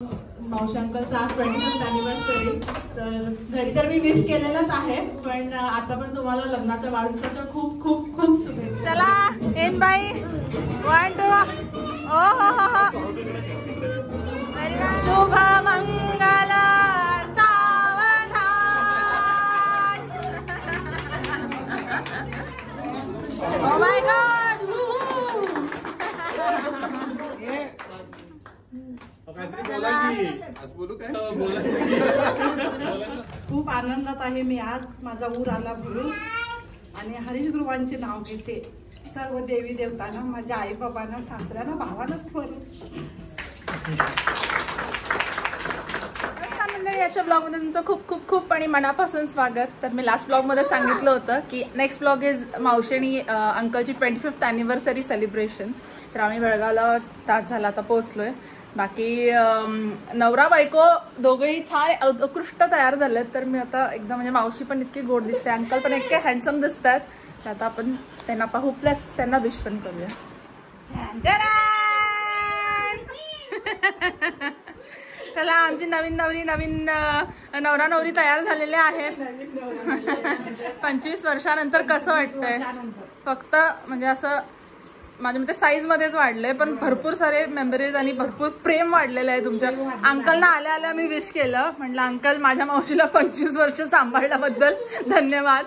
मावशी अंकलचा आज 25th anniversary. तर घरी तर मी विश केलेलंच आहे, पण आता पण तुम्हाला लग्नाच्या वाढदिवसाच्या खूप खूप खूप शुभेच्छा. चला एन बाई 1 2 ओ हो हो हो. शुभ मंगल सावधान. Oh my God. खूप आनंदात आहे मी आज. माझा ऊर आला म्हणून आणि हरीश गुरुवांचे नाव घेते. सर्व देवी देवतांना, माझ्या आई बाबांना, सासऱ्यांना, भावांना स्मरून. याच्या ब्लॉगमध्ये तुमचं खूप खूप खूप आणि मनापासून स्वागत. तर मी लास्ट ब्लॉगमध्ये सांगितलं होतं की नेक्स्ट ब्लॉग इज मावशी आणि अंकलची 25th अॅनिव्हर्सरी सेलिब्रेशन. तर आम्ही बेळगावला तास झाला आता पोहोचलोय. बाकी नवरा बायको दोघेही छान उत्कृष्ट तयार झालेत. तर मी आता एकदम म्हणजे मावशी पण इतकी गोड दिसते, अंकल पण इतके हँडसम दिसत आहेत. तर आता आपण त्यांना पाहू, प्लस त्यांना विश पण करूया. चला आमची नवीन नवरा नवरी तयार झालेले आहेत. 25 वर्षानंतर कसं वाटतंय? फक्त म्हणजे असं माझ्या मते साईज मध्येच वाढलंय, पण भरपूर सारे मेमरीज आणि भरपूर प्रेम वाढलेलं आहे तुमच्या. अंकलना आल्या आल्या मी विश केलं, म्हटलं अंकल माझ्या मावशीला 25 वर्ष सांभाळल्याबद्दल धन्यवाद.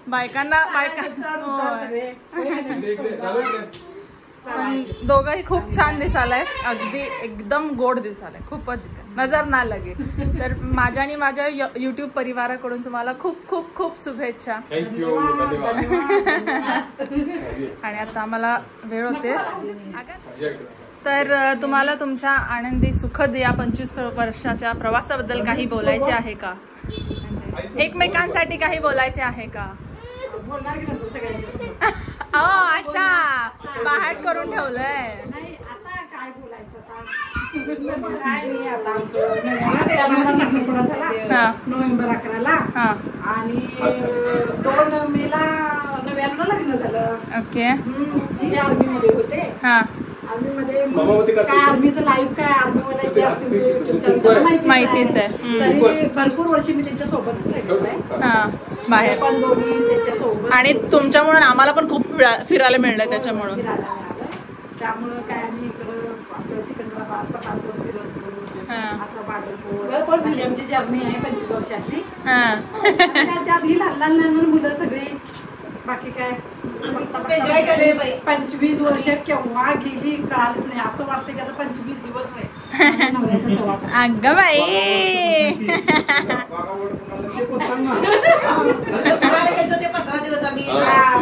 बायकांना दोघंही खूप छान दिसालाय, अगदी एकदम गोड दिसालाय, खूपच नजर ना लगे. तर माझ्या आणि माझ्या युट्यूब परिवाराकडून तुम्हाला खूप खूप खूप शुभेच्छा. आणि आता आम्हाला वेळ होते. तर तुम्हाला तुमच्या आनंदी सुखद या 25 वर्षाच्या प्रवासाबद्दल काही बोलायचे आहे का? एकमेकांसाठी काही बोलायचे आहे का? अच्छा, बाहेर करून ठेवलंय. आता काय बोलायचं? नोव्हेंबर 11ला आणि 2 मेला 99 लग्न झालं. ओके. आर्मी मध्ये होते. आर्मीमध्ये काय आर्मीचं लाईफ काय, आर्मीमध्ये जे असते माहितीच आहे. तरी भरपूर वर्षी मी त्यांच्या सोबत बाहेर पण दोन्ही त्यांच्यासोबत. आणि तुमच्यामुळे आम्हाला पण खूप फिरायला मिळलं त्याच्यामुळे. त्यामुळं काय आम्ही इकडं आपलं सिकंदराबाद, पठाणकोट, फिरोजपूर, असं बागलकोट अशी आमची जर्नी आहे 25 वर्षातली. त्यात ही लहान लहान मुलं सगळी. बाकी काय 25 वर्ष केव्हा गेली कळालंच नाही. असं वाटतं की आता 25 दिवस आहे. अगं बाई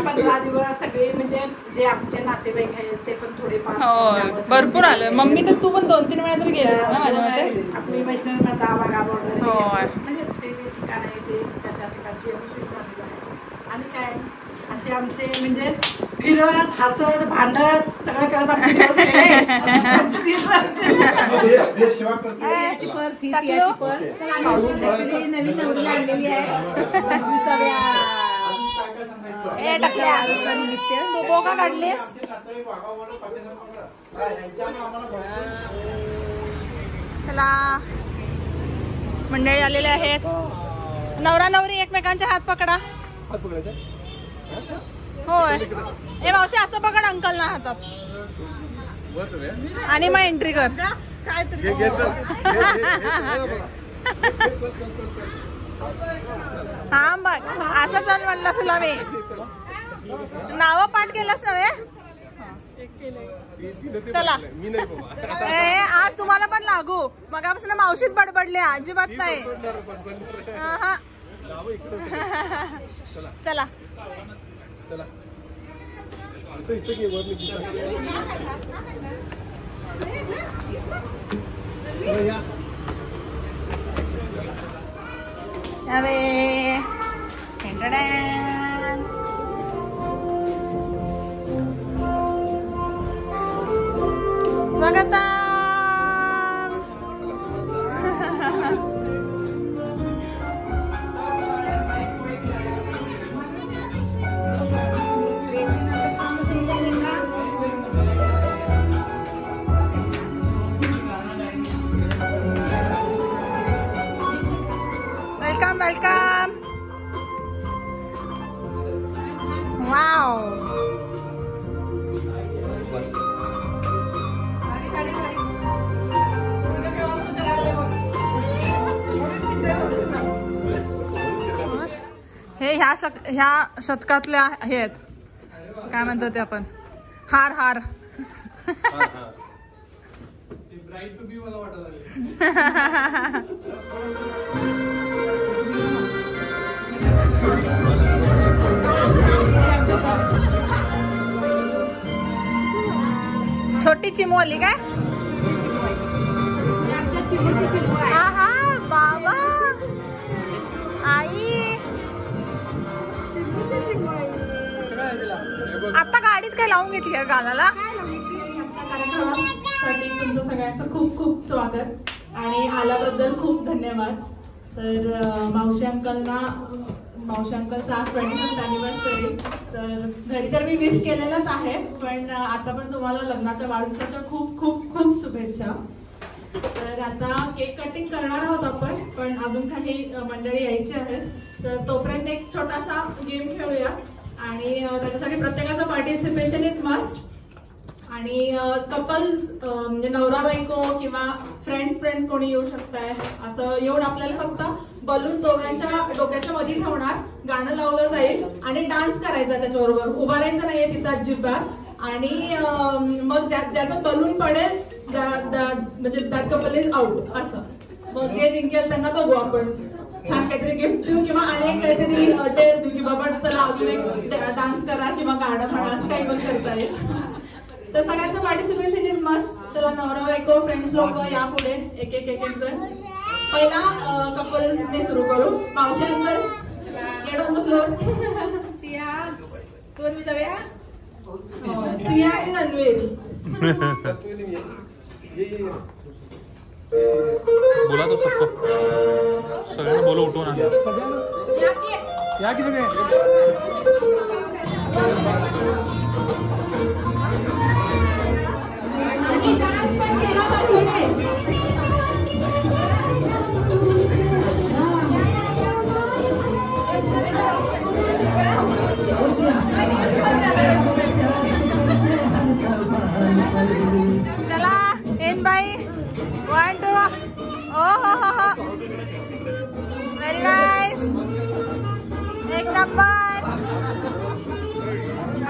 15 दिवस सगळे म्हणजे जे आमचे नातेवाईक आहेत ते पण थोडेफार भरपूर आलं. मम्मी तर तू पण 2-3 वेळा तरी गेलीस ना माझ्या मते. आपली वैष्णवी माता, वाघा बॉर्डर म्हणजे ते ठिकाण आहे ते त्या ठिकाणचे. आणि काय असे आमचे म्हणजे फिरत हसत भांडत सगळं करत आमचे नवीन नवरीला आणलेली आहे 25व्या निमित्त. तू बोका काढलीस? चला मंडळी आलेले आहेत. नवरा नवरी एकमेकांचे हात पकडा. होय. हे मावशी असं पकड अंकल ना हातात आणि मग एंट्री कर. हा बघ असं चल म्हणलं तुला मी. नाव पाठ केलंस नव्हे. चला आज तुम्हाला पण लागू. मगापासून मावशीच बडबडले, अजिबात नाही. चला स्वागत. वेलकम. वाव. हे ह्या शतकातल्या हे आहेत, काय म्हणतो ते आपण, हार हार. छोटी चिमोली काय? हा बाबा आई आता गाडीत काय लावून घेतली का गाण्याला? साठी तुमचं सगळ्यांचं खूप खूप स्वागत आणि आल्याबद्दल खूप धन्यवाद. तर मावशी अंकलचा आज 25th अॅनिव्हर्सरी. तर घरी तर मी विश केलेलंच आहे, पण आता पण तुम्हाला लग्नाच्या वाढदिवसाच्या खूप खूप खूप शुभेच्छा. तर आता केक कटिंग करणार आहोत आपण, पण अजून काही मंडळी यायची आहेत. तर तोपर्यंत एक छोटासा गेम खेळूया आणि त्याच्यासाठी प्रत्येकाचं पार्टिसिपेशन इज मस्ट. आणि कपल्स म्हणजे नवरा बायको किंवा फ्रेंड्स कोणी येऊ शकताय, असं येऊन आपल्याला फक्त बलून दोघांच्या डोक्याच्या मध्ये ठेवणार, गाणं लावलं जाईल आणि डान्स करायचा त्याच्याबरोबर. उभारायचं नाहीये तिथं अजिबात. आणि मग ज्याचं बलून पडेल म्हणजे दॅट कपल इज आउट असं. मग जे जिंकेल त्यांना बघू आपण, छान काहीतरी गिफ्ट देऊ किंवा अनेक काहीतरी टेर देऊ की बाबा चला अजून एक डान्स करा किंवा गाणं म्हणा, असं काही पण करता येईल. तर सगळ्यांचं पार्टिसिपेशन इज मस्ट. तर नवरा बायको फ्रेंड्स लोक या पुढे एक जण. पहिला कपल ने सुरू करू. मावशी uncle get on the floor. Siya तू आणि जाऊया. सिया आणि रणवीर. बोला तो सबको, सगळ्यांना बोलो उठवून आणा. या की सगळे. डान्स पण केला पाहिजे. चला इन बाई 1 2. हो व्हेरी नाईस. एक नंबर.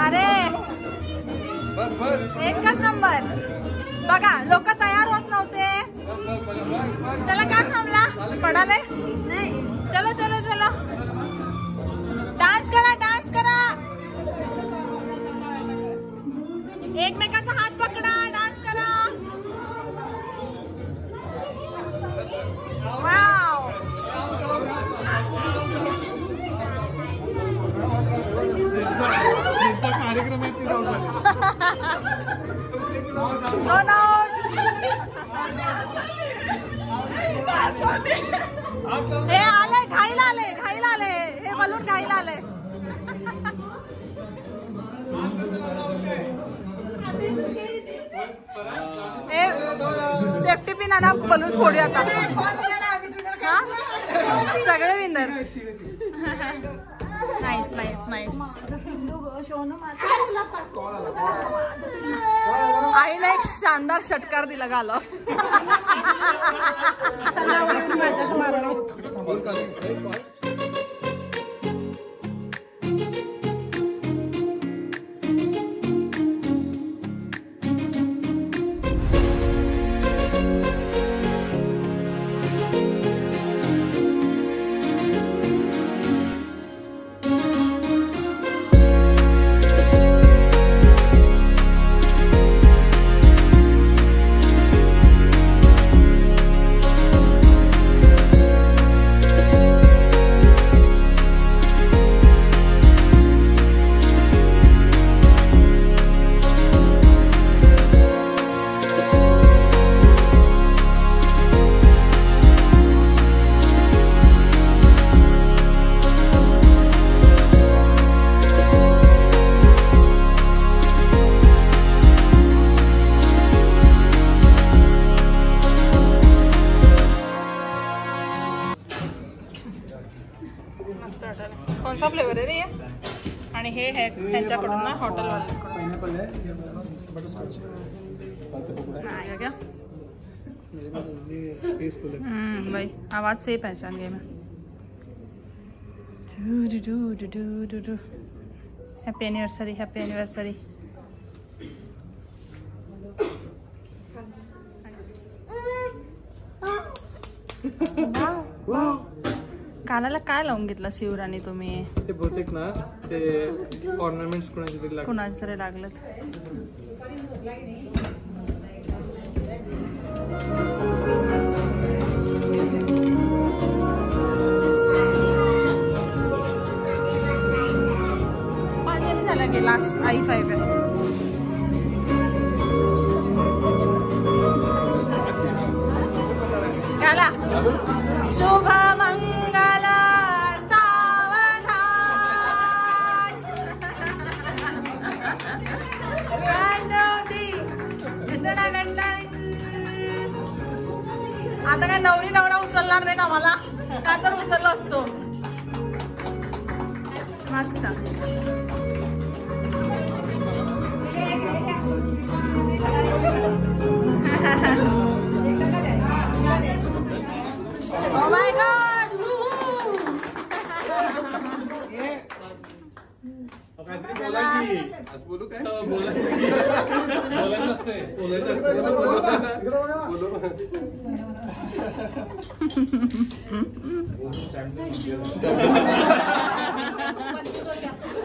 अरे एकच नंबर. बघा लोक तयार होत नव्हते. त्याला का थांबला? पडाले नाही. चलो चलो चलो डान्स करा डान्स करा. एकमेकाचा हात पकडा, डान्स करा. वाव. कार्यक्रम आहे ते जाऊ हे आले घाईला आले हे बलून घाईला आले. सेफ्टी पिन आणा, बलून फोडूया आता. सगळे विनर. Nice nice nice. आईने एक शानदार षटकार दिला गाला. आणि हे ह्यांच्याकडून ना हॉटेलवाल्यांकडून क्या भाई आवाज से पहचान गई मैं। Happy anniversary, happy anniversary. कानाला काय लावून घेतला शिवराणी तुम्ही? ते बहुतेक ना ते ऑर्नामेंट्स कुणाचे तरी लागलंच। माझ्याने झाला की लास्ट i5 आहे। काला शुभ मंगल सावधान। आता काय नवरी नवरा उचलणार नाही ना मला, का तर उचललो असतो। मस्त Oh my God! बोलू काय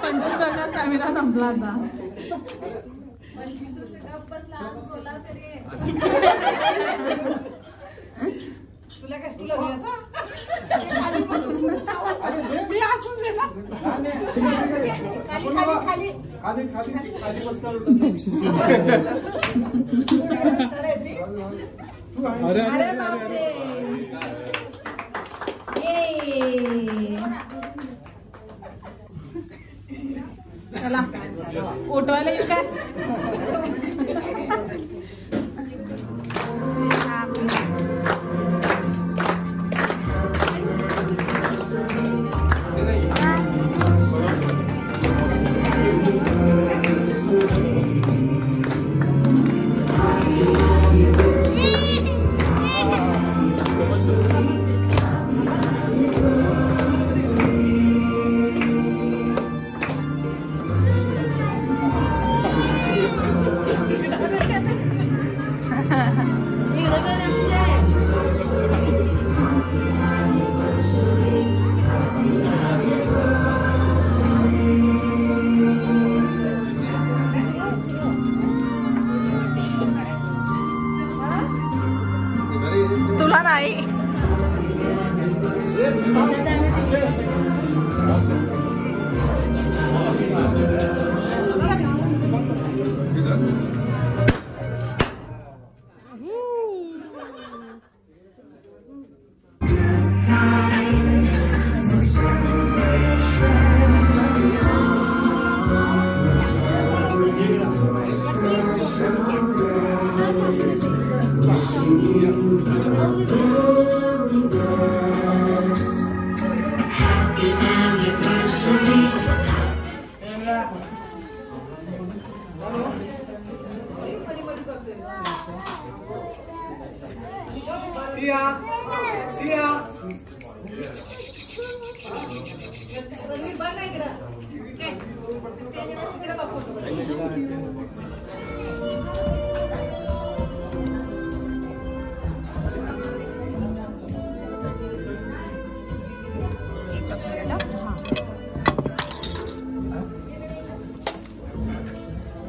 पंचवीस वर्षात स्टॅमिना संपला आता। तुला काय तुला मी असंच खाली खाली खाली खाली खाली खाली बसणार अरे बापरे चला उठवायला येऊ काय? तुला नाही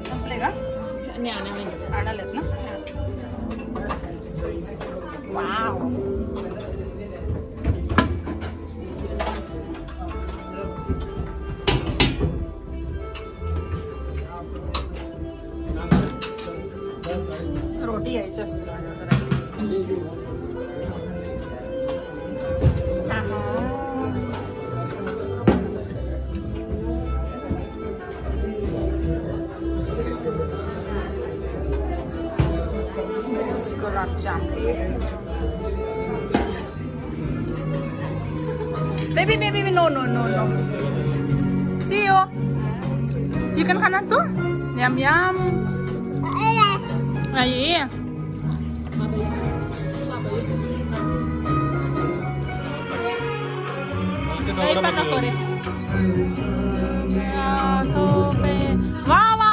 संपले का? आणालेत ना? वाव रोटी यायची असते Baby, no. See you. Chicken खाणार तू? M M. आई पण नको रे. वा वा.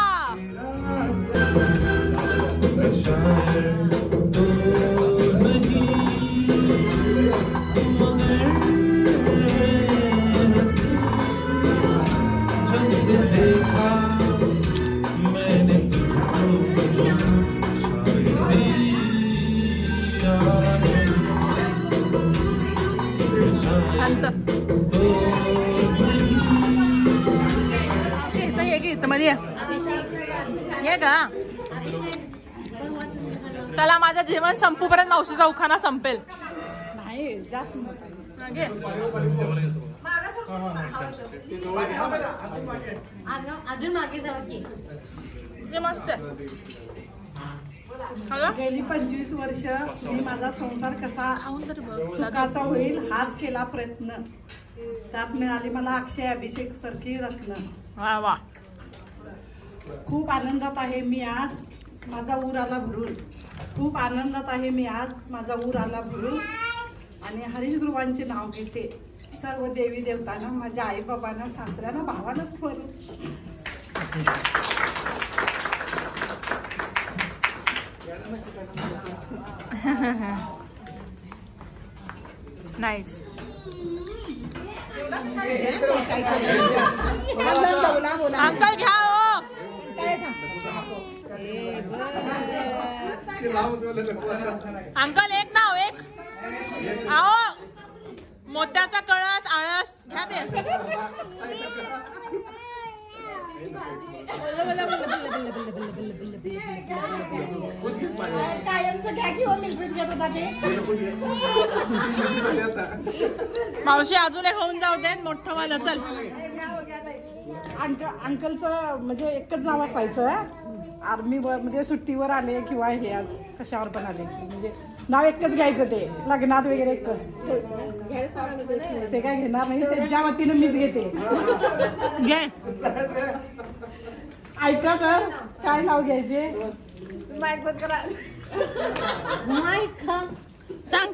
ये का त्याला माझं जेवण संपूपर्यंत मावशीचा उखाणा संपेल. नाही जास्त अजून मागे जाऊ की मस्त. गेली 25 वर्ष मी माझा संसार कसा सुखाचा होईल हाच केला प्रयत्न. त्यात मिळाली मला अक्षय अभिषेक सारखी रत्न. वा वा. खूप आनंदात आहे मी आज माझा ऊर आला भरून. खूप आनंदात आहे मी आज माझा ऊर आला भरून. आणि हरीश गुरुवांचे नाव घेते सर्व देवी देवतांना माझ्या आई बाबांना सासऱ्यांना भावाला स्मरून. नाईस. अंकल घ्या हो. अंकल एक नाव एक. आओ मोत्याचा कळस आळस घ्या ते. मावशी अजून एक होऊन जाऊ देत मोठं वाला. चल अंकलचं म्हणजे एकच नाव असायचं. आर्मीवर म्हणजे सुट्टीवर आले किंवा हे कशावर पण आले म्हणजे नाव एकच घ्यायचं. ते लग्नात वगैरे एकच. ते काय घेणार नाही त्यांच्या वतीनं मीच घेते. घे ऐका तर काय नाव घ्यायचे माईक बंद करा. सांग.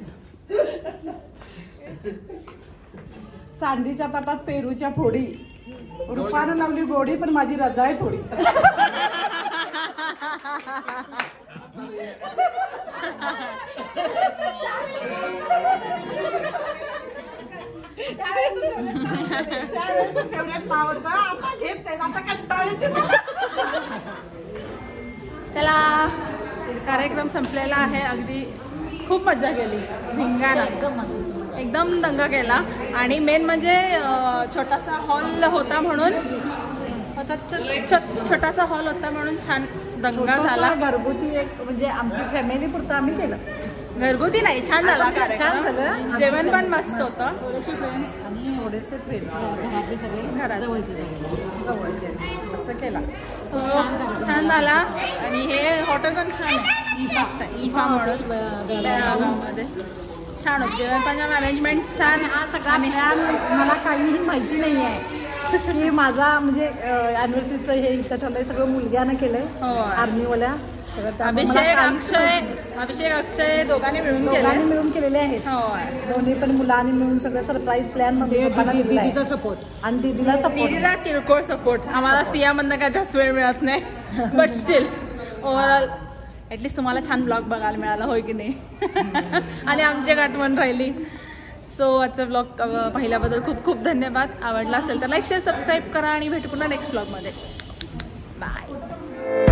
चांदीच्या ताटात पेरूच्या फोडी. रुपानं लावली गोडी पण माझी रजा आहे थोडी. त्याला कार्यक्रम संपलेला आहे. अगदी खूप मजा केली. भिंगाणा एकदम दंगा केला. आणि मेन म्हणजे छोटासा हॉल होता म्हणून छोटासा हॉल होता म्हणून छान दंगा झाला. घरगुती एक म्हणजे आमची फॅमिली पुरतं आम्ही केलं. घरगुती नाही छान झाला. छान झालं. जेवण पण मस्त होतं. थोडेसे फ्रेंड्स आणि थोडेसे फ्रेंड्स घरातले सगळे घरात जवळचे असं केला. छान झाला. आणि हे हॉटेल पण छान आहे. इफा म्हणून बेळगावमध्ये छान होतं जेवण पण. मॅनेजमेंट छान. हा सगळा प्लॅन मला काहीही माहिती नाही आहे की माझा म्हणजे अॅनिव्हर्सरीचं हे इथं ठरलंय सगळं मुलग्यानं केलंय. आर्मीवाल्या अभिषेक अक्षय दोघांनी मिळून केलेले आहेत. दोन्ही पण मुलांनी मिळून सगळं सरप्राईज प्लॅन मध्ये दीदीचा सपोर्ट आणि दीदीला दीदीला किरकोळ सपोर्ट. आम्हाला सियामधनं काय जास्त वेळ मिळत नाही बट स्टील ओव्हरऑल ॲटलिस्ट तुम्हाला छान ब्लॉग बघायला मिळाला होय की नाही. आणि आमची एक आठवण राहिली. सो आजचा ब्लॉग पाहिल्याबद्दल खूप खूप धन्यवाद. आवडला असेल तर लाईक शेअर सबस्क्राईब करा आणि भेटू पुन्हा नेक्स्ट ब्लॉगमध्ये. बाय.